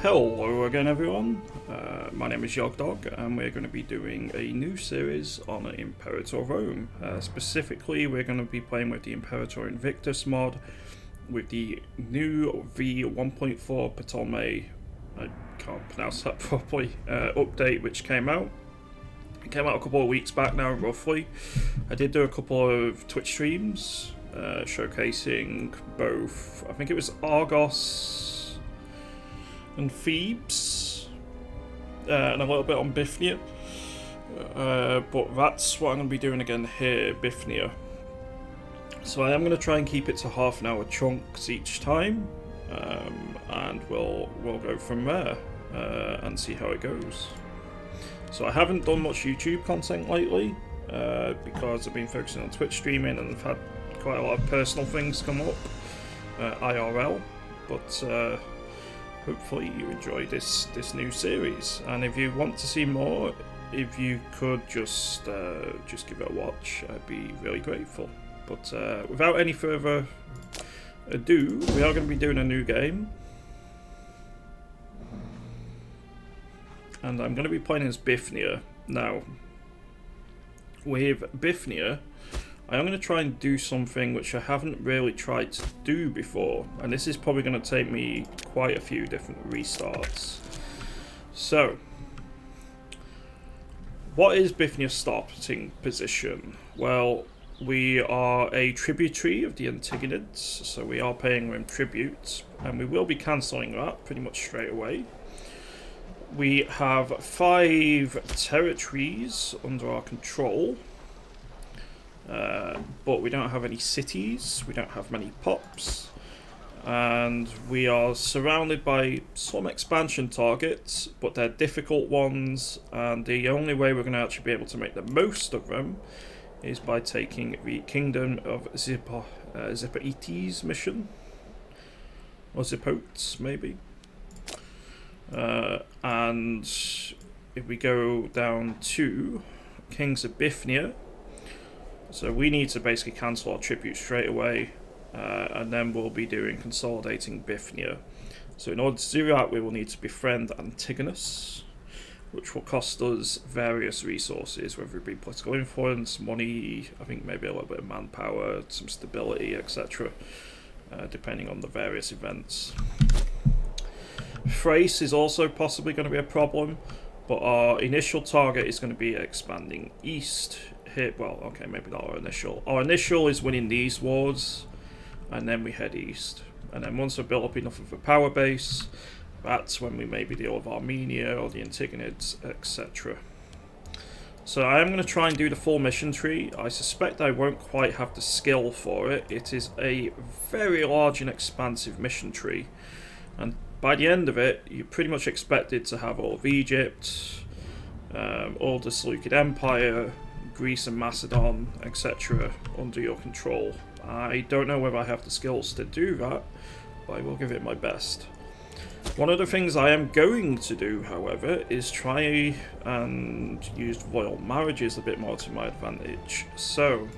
Hello again everyone, my name is Yogdog and we're going to be doing a new series on Imperator Rome. Specifically we're going to be playing with the Imperator Invictus mod with the new v1.4 Ptolemy, I can't pronounce that properly, update which came out. It came out a couple of weeks back now roughly. I did do a couple of Twitch streams showcasing both, I think it was Argos and Thebes, and a little bit on Bifnia, but that's what I'm going to be doing again here, Bifnia. So I am going to try and keep it to half an hour chunks each time, and we'll go from there and see how it goes. So I haven't done much YouTube content lately because I've been focusing on Twitch streaming and I've had quite a lot of personal things come up IRL, but hopefully you enjoy this new series, and if you want to see more, if you could just give it a watch, I'd be really grateful. But without any further ado, we are going to be doing a new game, and I'm going to be playing as Bifnia. Now, with Bifnia, I'm going to try and do something which I haven't really tried to do before, and this is probably going to take me quite a few different restarts. So, what is Bifnia's starting position? Well, we are a tributary of the Antigonids, so we are paying them tribute, and we will be cancelling that pretty much straight away. We have 5 territories under our control. But we don't have any cities, we don't have many pops, and we are surrounded by some expansion targets, but they're difficult ones, and the only way we're going to actually be able to make the most of them is by taking the Kingdom of Zipoetes mission, or Zipotes maybe, and if we go down to Kings of Bifnia, so we need to basically cancel our tribute straight away, and then we'll be doing consolidating Bifnia. So in order to do that, we will need to befriend Antigonus, which will cost us various resources, whether it be political influence, money, I think maybe a little bit of manpower, some stability, etc., depending on the various events. Thrace is also possibly going to be a problem, but our initial target is going to be expanding east. Here, well, okay, maybe not our initial. Our initial is winning these wars, and then we head east. And then once we build up enough of a power base, that's when we maybe deal with Armenia or the Antigonids, etc. So I am going to try and do the full mission tree. I suspect I won't quite have the skill for it. It is a very large and expansive mission tree, and by the end of it, you're pretty much expected to have all of Egypt, all the Seleucid Empire, Greece and Macedon, etc. under your control. I don't know whether I have the skills to do that, but I will give it my best. One of the things I am going to do, however, is try and use royal marriages a bit more to my advantage. So,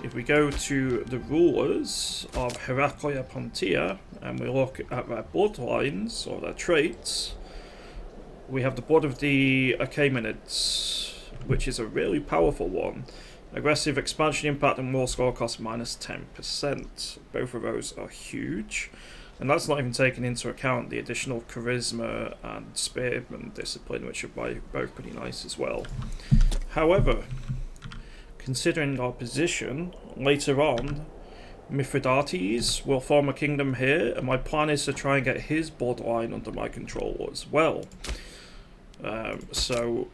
if we go to the rulers of Heraclea Pontia, and we look at their bloodlines, or their traits, we have the blood of the Achaemenids, which is a really powerful one. Aggressive expansion impact and war score cost minus 10%. Both of those are huge. And that's not even taking into account the additional charisma and spearman discipline, which are both pretty nice as well. However, considering our position, later on, Mithridates will form a kingdom here, and my plan is to try and get his bloodline under my control as well. So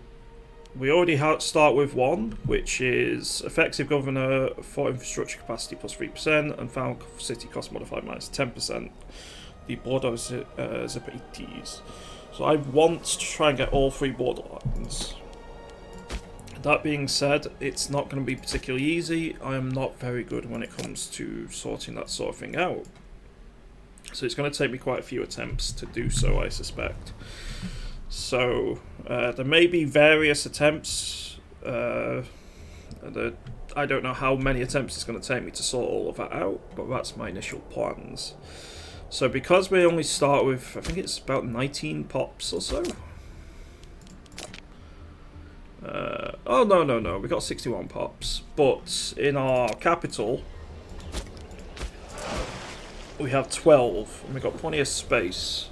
we already start with one, which is effective governor for infrastructure capacity plus 3%, and found city cost modified minus 10%. The blood of Zipoetes. So I want to try and get all 3 bloodlines. That being said, it's not going to be particularly easy. I am not very good when it comes to sorting that sort of thing out. So it's going to take me quite a few attempts to do so, I suspect. So there may be various attempts. I don't know how many attempts it's going to take me to sort all of that out, but that's my initial plans. So because we only start with, I think it's about 19 pops or so. Oh, no, we got 61 pops. But in our capital, we have 12, and we've got plenty of space.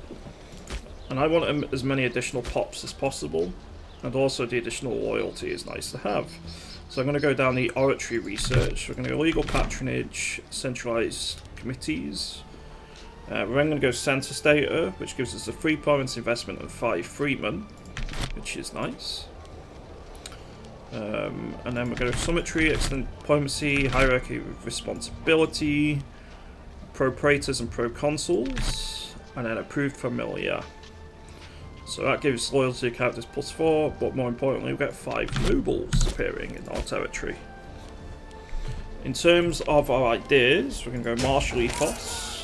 And I want as many additional pops as possible. And also the additional loyalty is nice to have. So I'm going to go down the oratory research. We're going to go legal patronage, centralized committees. We're then going to go census data, which gives us a 3 province investment and 5 freemen, which is nice. And then we're going to summitry, extend diplomacy, hierarchy of responsibility, pro-praetors and pro-consuls, and then approved familiar. So that gives loyalty to characters +4, but more importantly, we get 5 nobles appearing in our territory. In terms of our ideas, we're going to go martial ethos,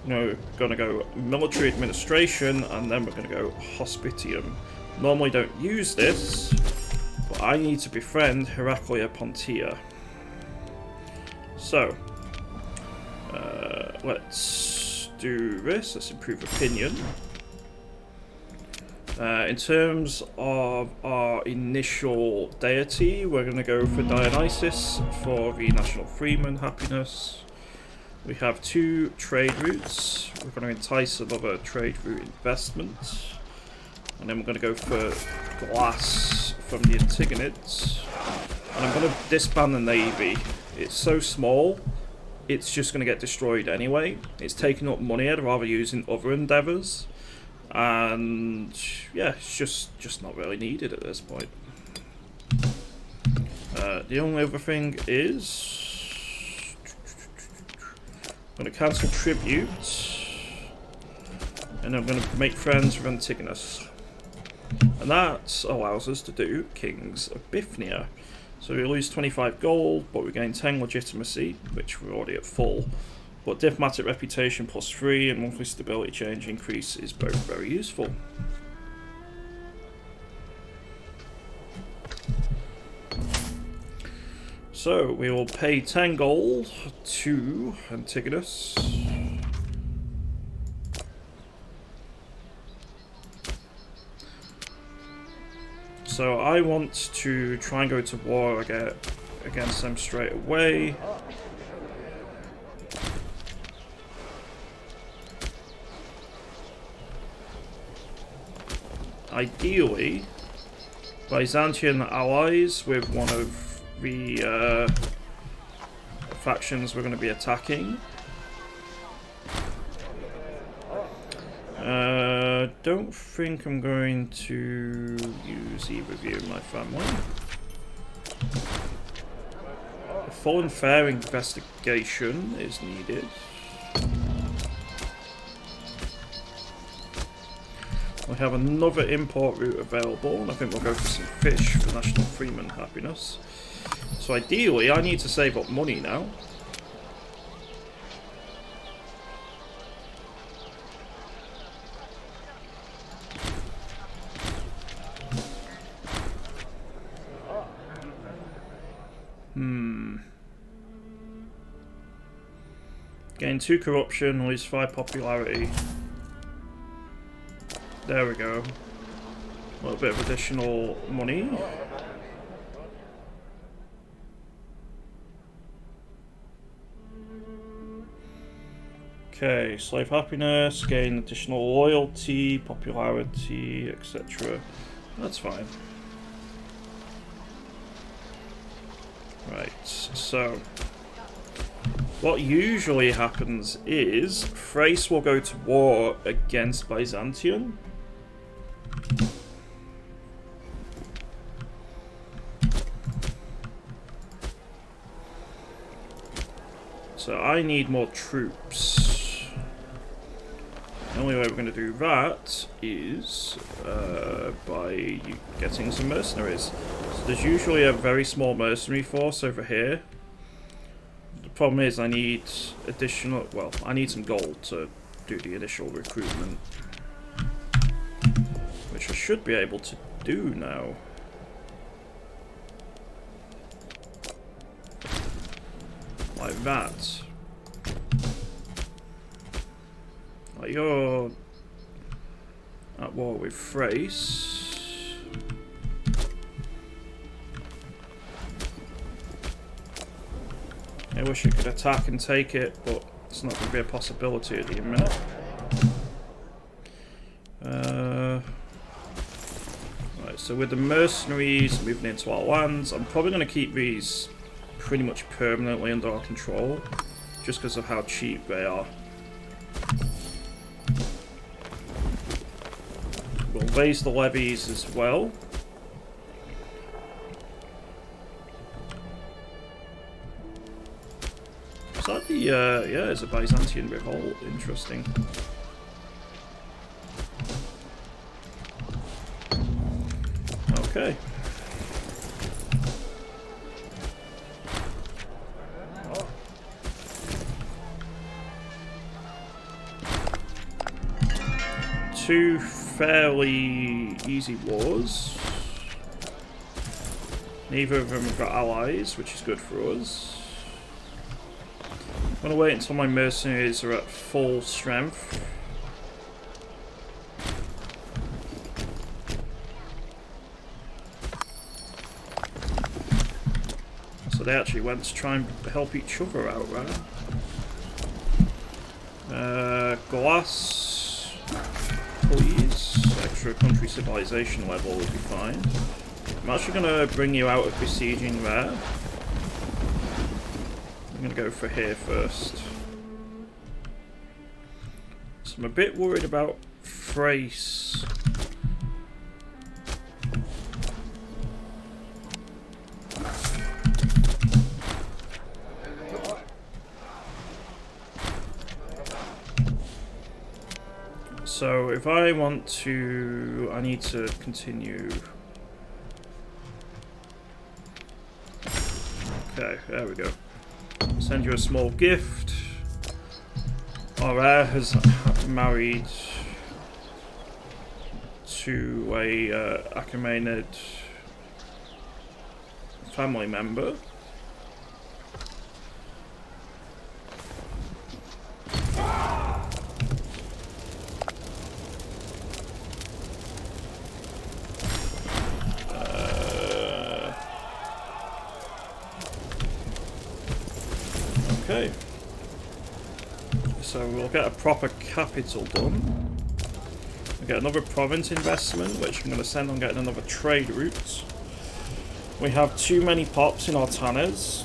we're going to go military administration, and then we're going to go hospitium. Normally don't use this, but I need to befriend Heraclea Pontia. So, let's do this. Let's improve opinion. In terms of our initial deity, we're going to go for Dionysus for the national freeman happiness. We have 2 trade routes. We're going to entice another trade route investment. And then we're going to go for glass from the Antigonids. And I'm going to disband the navy. It's so small, it's just going to get destroyed anyway. It's taking up money, I'd rather use in other endeavours. And yeah, it's just not really needed at this point. The only other thing is I'm going to cancel tribute, and I'm going to make friends with Antigonus, and that allows us to do Kings of Bifnia. So we lose 25 gold, but we gain 10 legitimacy, which we're already at full. But diplomatic reputation +3 and monthly stability change increase is both very useful. So we will pay 10 gold to Antigonus. So I want to try and go to war against them straight away. Ideally, Byzantine allies with one of the factions we're going to be attacking. Don't think I'm going to use either of you in my family. A full and fair investigation is needed. We have another import route available, and I think we'll go for some fish for national freeman happiness. So ideally, I need to save up money now. Gain 2 corruption, lose 5 popularity. There we go. A little bit of additional money. Okay, slave happiness, gain additional loyalty, popularity, etc. That's fine. Right, so what usually happens is Thrace will go to war against Byzantium. So I need more troops. The only way we're going to do that is by getting some mercenaries. So there's usually a very small mercenary force over here. The problem is I need additional, well, I need some gold to do the initial recruitment, which I should be able to do now. Like that. Like, you're at war with Thrace. I wish you could attack and take it, but it's not going to be a possibility at the minute. Right, so with the mercenaries moving into our lands, I'm probably going to keep these pretty much permanently under our control, just because of how cheap they are. We'll raise the levies as well. Is that the, yeah, it's a Byzantine revolt. Interesting. Okay. Two fairly easy wars. Neither of them have got allies, which is good for us. I'm gonna wait until my mercenaries are at full strength. So they actually went to try and help each other out, right? Glass, please. Extra country civilization level would be fine. I'm actually gonna bring you out of besieging there. I'm gonna go for here first. So I'm a bit worried about Thrace. So if I want to, I need to continue. Okay, there we go. Send you a small gift. Our heir has married to a Achaemenid family member. Okay, so we'll get a proper capital done. We'll get another province investment, which I'm going to send on getting another trade route. We have too many pops in our tanners.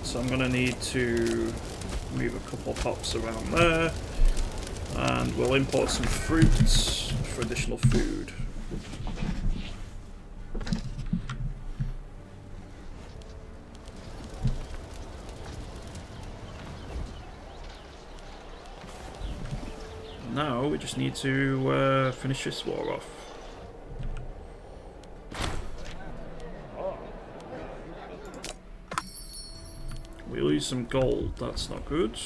So I'm going to need to move a couple of pops around there. And we'll import some fruits for additional food. Now we just need to finish this war off. We lose some gold, that's not good.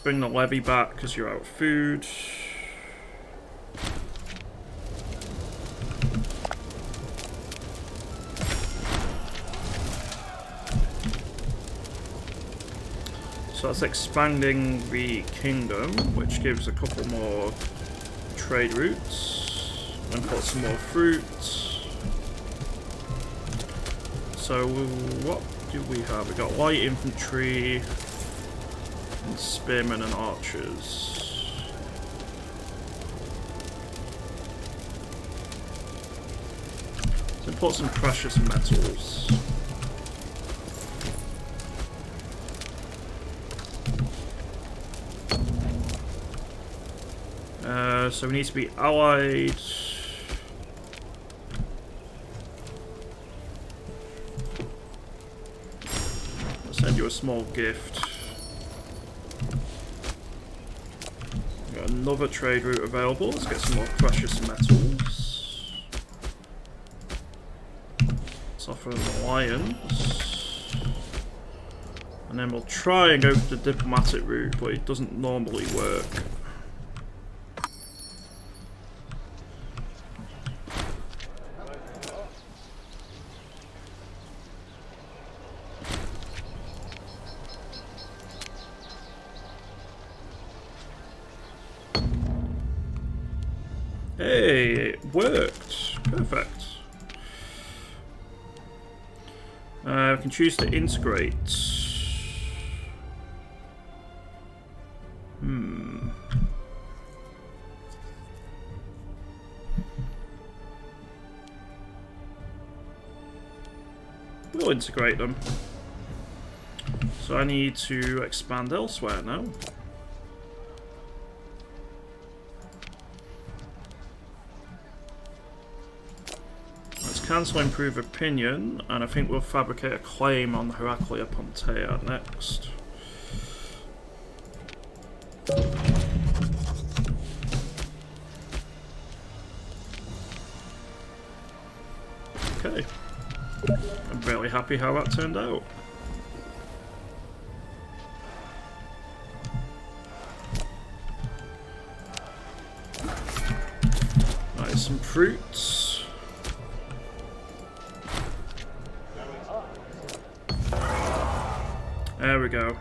Bring the levy back because you're out of food. So that's expanding the kingdom, which gives a couple more trade routes. And put some more fruit. So what do we have? We got light infantry. Spearmen and archers. Let's import some precious metals. So we need to be allied. I'll send you a small gift. Another trade route available. Let's get some more precious metals. Let's offer an alliance. And then we'll try and go for the diplomatic route, but it doesn't normally work. worked. Perfect. We can choose to integrate. We'll integrate them. So I need to expand elsewhere now. Let's cancel Improve Opinion, and I think we'll fabricate a claim on Heraclea Pontea next. Okay. I'm really happy how that turned out. Nice, some fruits. There we go.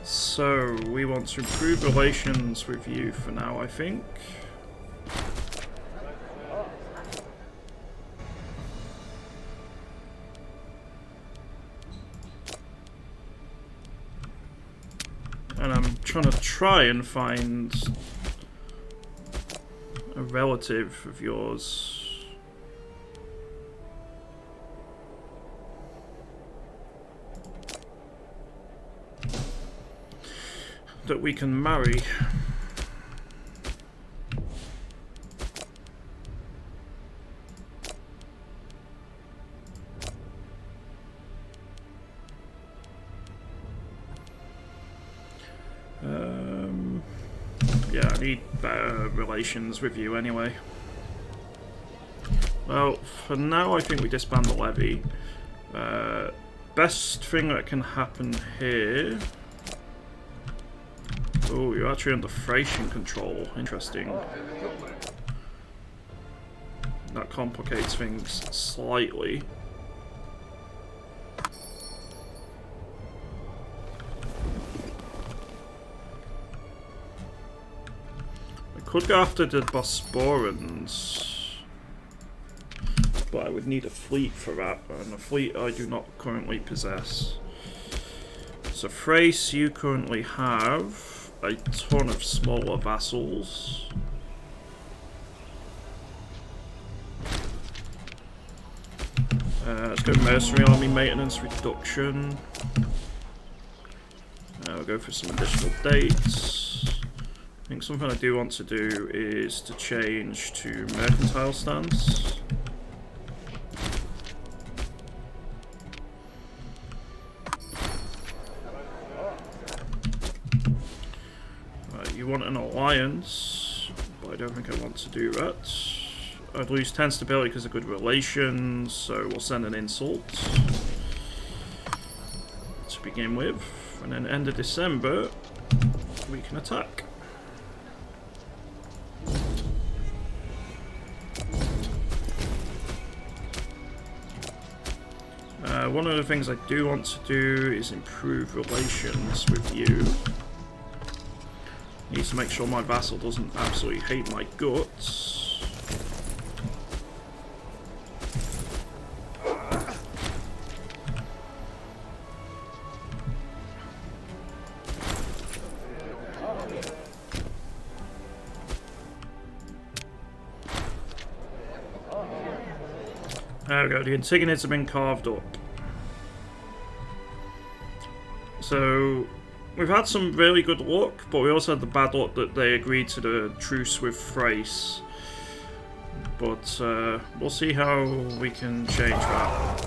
So, we want to improve relations with you for now, I think. And I'm trying to find a relative of yours that we can marry. Yeah, I need better relations with you anyway. Well, for now I think we disband the levy. Best thing that can happen here... Oh, you're actually under Thracian control. Interesting. That complicates things slightly. I could go after the Bosporans, but I would need a fleet for that, and a fleet I do not currently possess. So Thrace, you currently have a ton of smaller vassals. Let's go Mercenary Army Maintenance Reduction. We'll go for some additional dates. I think something I do want to do is to change to Mercantile Stance. You want an alliance, but I don't think I want to do that. I'd lose 10 stability because of good relations, so we'll send an insult to begin with, and then end of December we can attack. One of the things I do want to do is improve relations with you. Needs to make sure my vassal doesn't absolutely hate my guts. There we go, the Antagonists have been carved up. So we've had some really good luck, but we also had the bad luck that they agreed to the truce with Thrace. But we'll see how we can change that.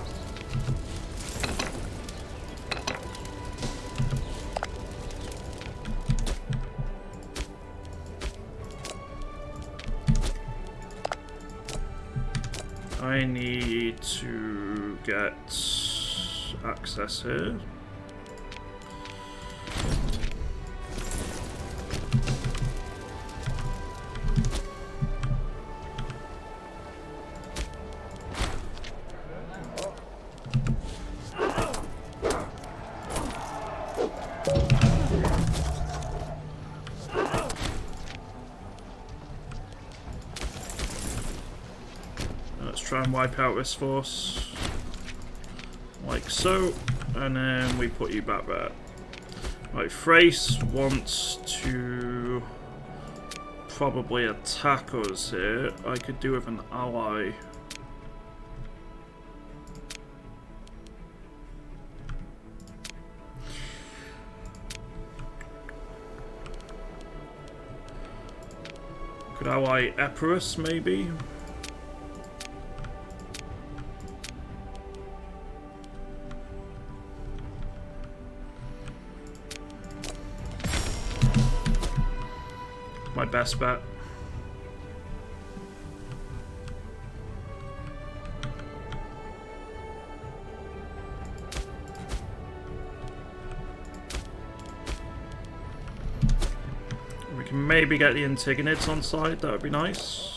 I need to get access here. try and wipe out this force. Like so. And then we put you back there. Right, Thrace wants to probably attack us here. I could do with an ally. Could ally Epirus, maybe? My best bet. We can maybe get the Antigonids on side, that would be nice.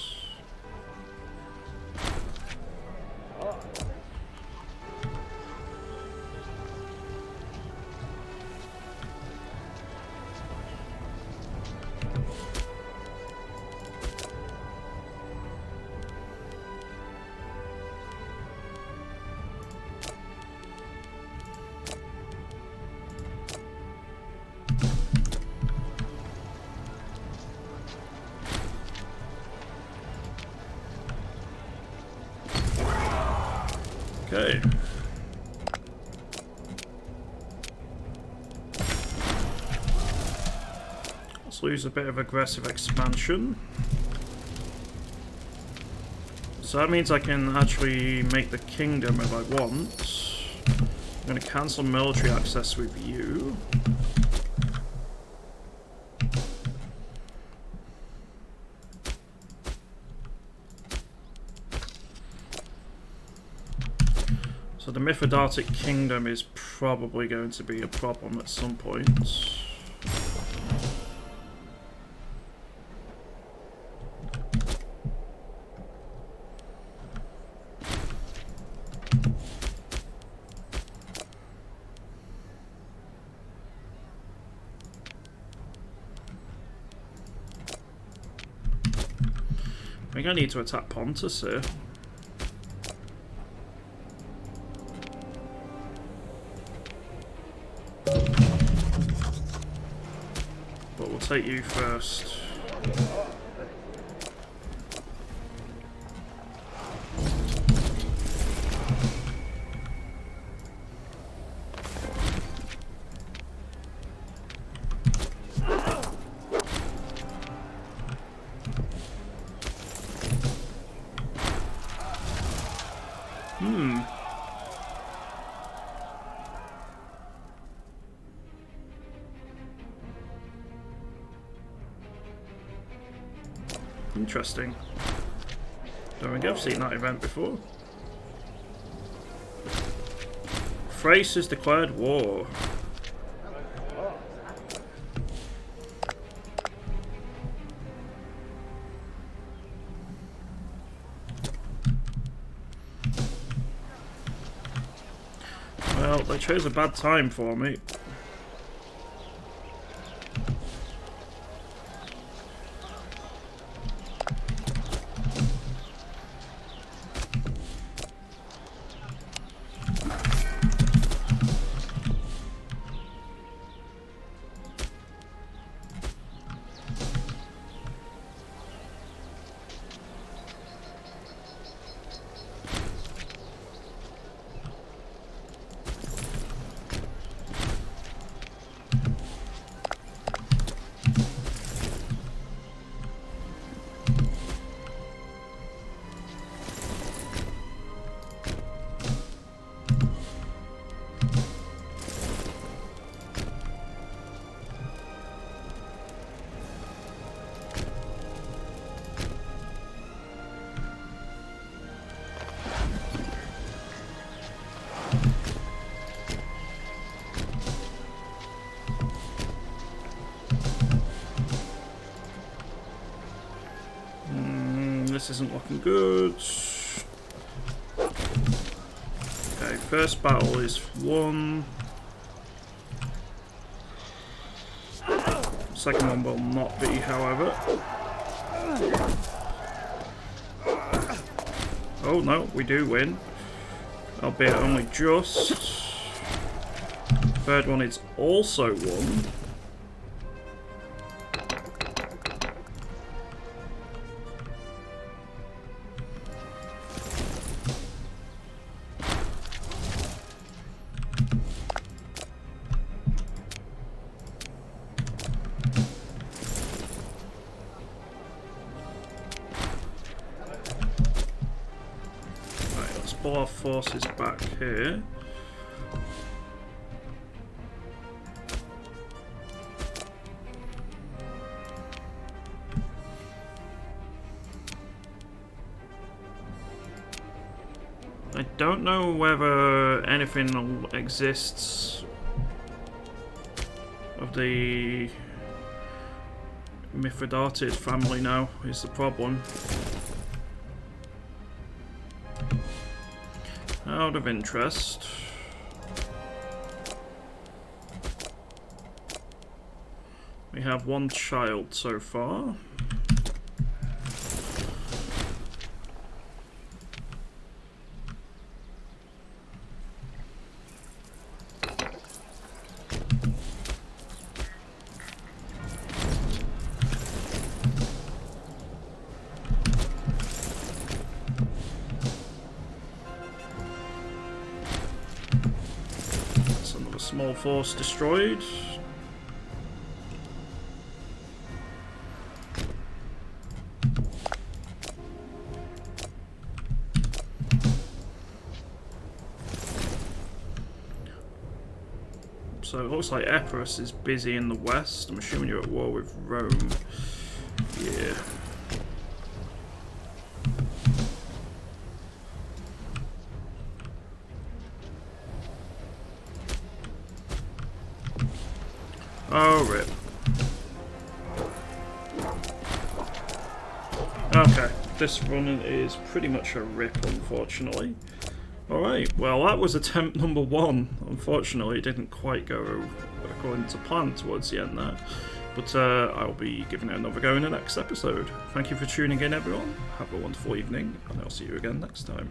Okay. Let's lose a bit of aggressive expansion. So that means I can actually make the kingdom if I want. I'm going to cancel military access with you. So the Mithridatic Kingdom is probably going to be a problem at some point. I think I need to attack Pontus here. But we'll take you first. Interesting. Don't think I've seen that event before. Thrace has declared war. Well, they chose a bad time for me. This isn't looking good. Okay, first battle is won. Second one will not be, however. Oh no, we do win. Albeit only just. Third one is also won. Pull our forces back here. I don't know whether anything exists of the Mithridates family now, is the problem. Out of interest, we have one child so far. Small force destroyed. So it looks like Epirus is busy in the west. I'm assuming you're at war with Rome. Yeah. Oh, rip. Okay, this run is pretty much a rip, unfortunately. Alright, well that was attempt number 1. Unfortunately, it didn't quite go according to plan towards the end there. But I'll be giving it another go in the next episode. Thank you for tuning in, everyone. Have a wonderful evening, and I'll see you again next time.